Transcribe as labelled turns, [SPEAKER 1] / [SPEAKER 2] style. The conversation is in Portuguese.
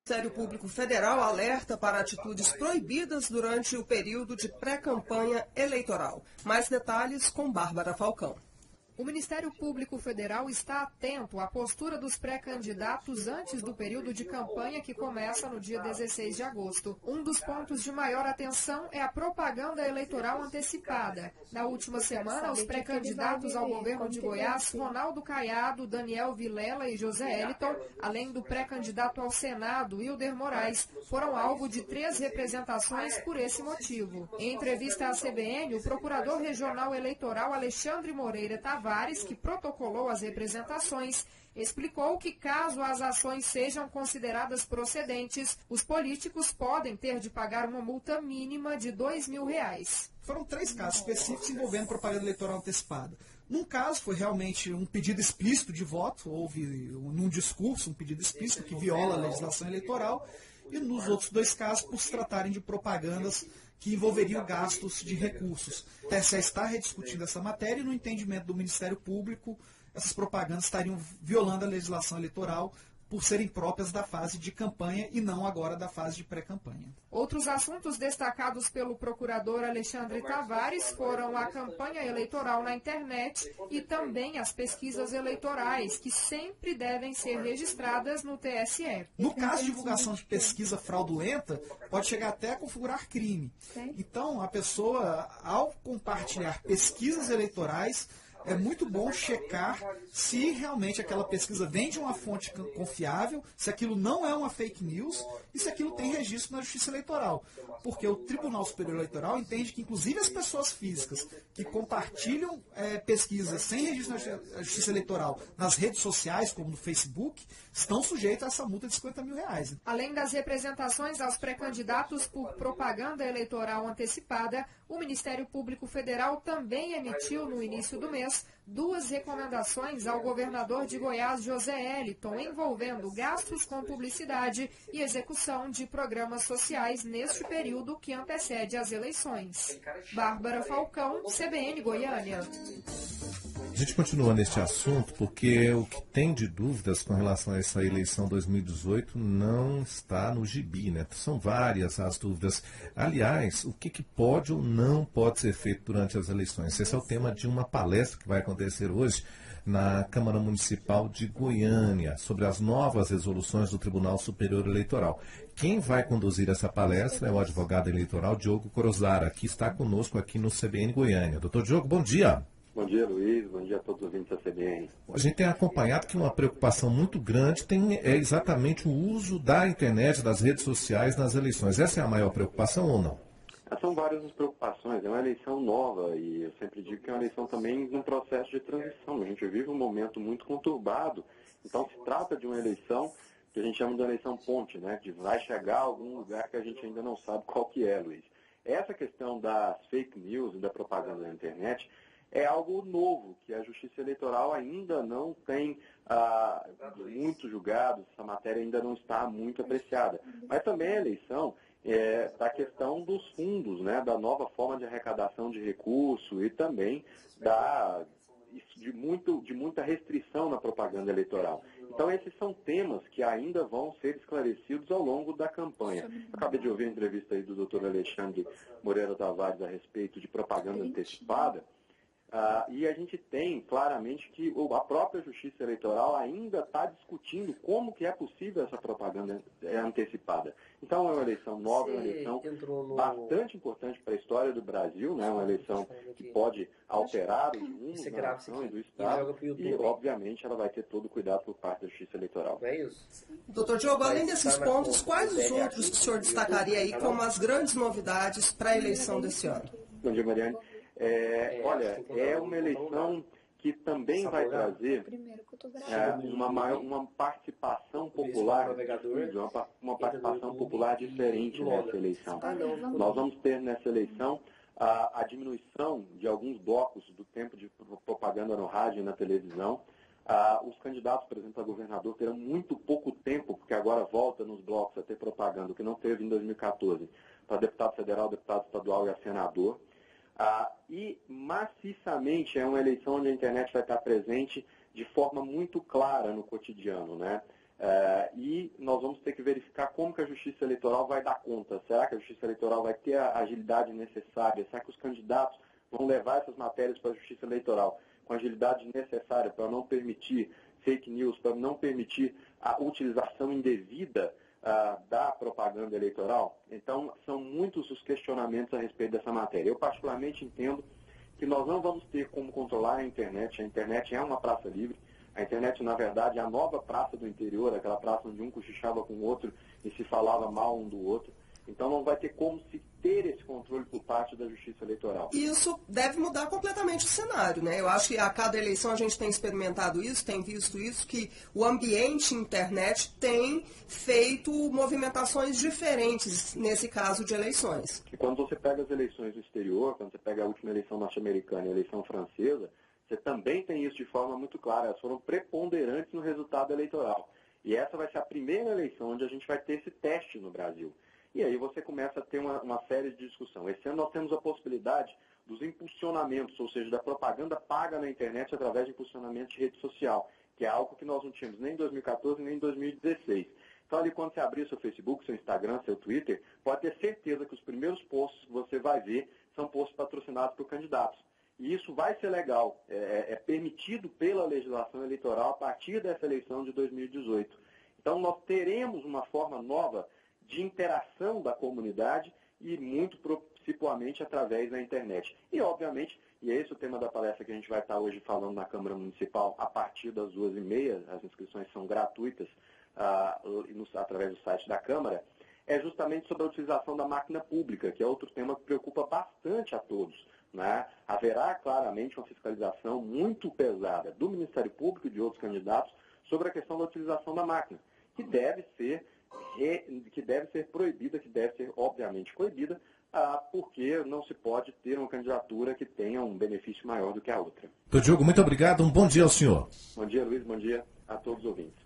[SPEAKER 1] O Ministério Público Federal alerta para atitudes proibidas durante o período de pré-campanha eleitoral. Mais detalhes com Bárbara Falcão.
[SPEAKER 2] O Ministério Público Federal está atento à postura dos pré-candidatos antes do período de campanha que começa no dia 16 de agosto. Um dos pontos de maior atenção é a propaganda eleitoral antecipada. Na última semana, os pré-candidatos ao governo de Goiás, Ronaldo Caiado, Daniel Vilela e José Eliton, além do pré-candidato ao Senado, Hilder Moraes, foram alvo de 3 representações por esse motivo. Em entrevista à CBN, o procurador regional eleitoral Alexandre Moreira Tavares, que protocolou as representações, explicou que caso as ações sejam consideradas procedentes, os políticos podem ter de pagar uma multa mínima de R$2.000.
[SPEAKER 3] Foram 3 casos específicos envolvendo propaganda eleitoral antecipada. Num caso, foi realmente um pedido explícito de voto, houve num discurso um pedido explícito que viola a legislação eleitoral, e nos outros 2 casos, por se tratarem de propagandas que envolveriam gastos de recursos. O TSE está rediscutindo essa matéria e, no entendimento do Ministério Público, essas propagandas estariam violando a legislação eleitoral por serem próprias da fase de campanha e não agora da fase de pré-campanha.
[SPEAKER 2] Outros assuntos destacados pelo procurador Alexandre Tavares foram a campanha eleitoral na internet e também as pesquisas eleitorais, que sempre devem ser registradas no TSE.
[SPEAKER 3] No caso de divulgação de pesquisa fraudulenta, pode chegar até a configurar crime. Então, a pessoa, ao compartilhar pesquisas eleitorais, é muito bom checar se realmente aquela pesquisa vem de uma fonte confiável, se aquilo não é uma fake news e se aquilo tem registro na Justiça Eleitoral. Porque o Tribunal Superior Eleitoral entende que, inclusive, as pessoas físicas que compartilham pesquisas sem registro na Justiça Eleitoral nas redes sociais, como no Facebook, estão sujeitas a essa multa de R$50.000.
[SPEAKER 2] Além das representações aos pré-candidatos por propaganda eleitoral antecipada, o Ministério Público Federal também emitiu, no início do mês, 2 recomendações ao governador de Goiás, José Eliton, envolvendo gastos com publicidade e execução de programas sociais neste período que antecede as eleições. Bárbara Falcão, CBN Goiânia.
[SPEAKER 4] A gente continua neste assunto porque o que tem de dúvidas com relação a essa eleição 2018 não está no gibi, né? São várias as dúvidas. Aliás, o que pode ou não pode ser feito durante as eleições? Esse é o tema de uma palestra que vai acontecer hoje na Câmara Municipal de Goiânia, sobre as novas resoluções do Tribunal Superior Eleitoral. Quem vai conduzir essa palestra é o advogado eleitoral Diogo Corozara, que está conosco aqui no CBN Goiânia. Doutor Diogo, bom dia.
[SPEAKER 5] Bom dia, Luiz. Bom dia a todos os ouvintes da CBN.
[SPEAKER 4] A gente tem acompanhado que uma preocupação muito grande é exatamente o uso da internet, das redes sociais nas eleições. Essa é a maior preocupação ou não?
[SPEAKER 5] São várias as preocupações. É uma eleição nova e eu sempre digo que é uma eleição também num processo de transição. A gente vive um momento muito conturbado. Então, se trata de uma eleição que a gente chama de uma eleição ponte, né? Que vai chegar a algum lugar que a gente ainda não sabe qual que é, Luiz. Essa questão das fake news e da propaganda na internet é algo novo, que a Justiça Eleitoral ainda não tem muito julgado, essa matéria ainda não está muito apreciada. Mas também a eleição da questão dos fundos, né, da nova forma de arrecadação de recurso e também de muita restrição na propaganda eleitoral. Então, esses são temas que ainda vão ser esclarecidos ao longo da campanha. Acabei de ouvir a entrevista aí do doutor Alexandre Moreira Tavares a respeito de propaganda antecipada. E a gente tem claramente que a própria Justiça Eleitoral ainda está discutindo como que é possível essa propaganda antecipada. Então é uma eleição nova, é uma eleição bastante importante para a história do Brasil, né? Uma eleição que pode alterar os rumos da nação e do Estado e, obviamente, ela vai ter todo o cuidado por parte da Justiça Eleitoral.
[SPEAKER 1] Doutor Diogo, além desses pontos, quais os outros que o senhor destacaria aí como as grandes novidades para a eleição desse ano?
[SPEAKER 5] Bom dia, Mariane. Olha, é uma eleição que também vai trazer uma participação popular, uma participação popular diferente nessa eleição. Nós vamos ter nessa eleição a diminuição de alguns blocos do tempo de propaganda no rádio e na televisão. Os candidatos, por exemplo, a governador terão muito pouco tempo, porque agora volta nos blocos a ter propaganda, o que não teve em 2014, para deputado federal, deputado estadual e a senador. E maciçamente é uma eleição onde a internet vai estar presente de forma muito clara no cotidiano, né? E nós vamos ter que verificar como como que a Justiça Eleitoral vai dar conta? Será que a Justiça Eleitoral vai ter a agilidade necessária? Será que os candidatos vão levar essas matérias para a Justiça Eleitoral com a agilidade necessária para não permitir fake news, para não permitir a utilização indevida da propaganda eleitoral? Então, são muitos os questionamentos a respeito dessa matéria. Eu, particularmente, entendo que nós não vamos ter como controlar a internet. A internet é uma praça livre. A internet, na verdade, é a nova praça do interior, aquela praça onde um cochichava com o outro e se falava mal um do outro. Então, não vai ter como se ter esse controle por parte da Justiça Eleitoral.
[SPEAKER 1] Isso deve mudar completamente o cenário, né? Eu acho que a cada eleição a gente tem experimentado isso, tem visto isso, que o ambiente internet tem feito movimentações diferentes nesse caso de eleições.
[SPEAKER 5] E quando você pega as eleições do exterior, quando você pega a última eleição norte-americana e a eleição francesa, você também tem isso de forma muito clara. Elas foram preponderantes no resultado eleitoral. E essa vai ser a primeira eleição onde a gente vai ter esse teste no Brasil. E aí você começa a ter uma série de discussão. Esse ano nós temos a possibilidade dos impulsionamentos, ou seja, da propaganda paga na internet através de impulsionamento de rede social, que é algo que nós não tínhamos nem em 2014 nem em 2016. Então, ali quando você abrir seu Facebook, seu Instagram, seu Twitter, pode ter certeza que os primeiros posts que você vai ver são posts patrocinados por candidatos. E isso vai ser legal, é permitido pela legislação eleitoral a partir dessa eleição de 2018. Então, nós teremos uma forma nova de interação da comunidade e muito principalmente através da internet. E, obviamente, e é esse o tema da palestra que a gente vai estar hoje falando na Câmara Municipal a partir das 2h30, as inscrições são gratuitas através do site da Câmara, é justamente sobre a utilização da máquina pública, que é outro tema que preocupa bastante a todos, né? Haverá claramente uma fiscalização muito pesada do Ministério Público e de outros candidatos sobre a questão da utilização da máquina, que deve ser proibida, que deve ser obviamente coibida, porque não se pode ter uma candidatura que tenha um benefício maior do que a outra.
[SPEAKER 4] Doutor Diogo, muito obrigado. Um bom dia ao senhor.
[SPEAKER 5] Bom dia, Luiz. Bom dia a todos os ouvintes.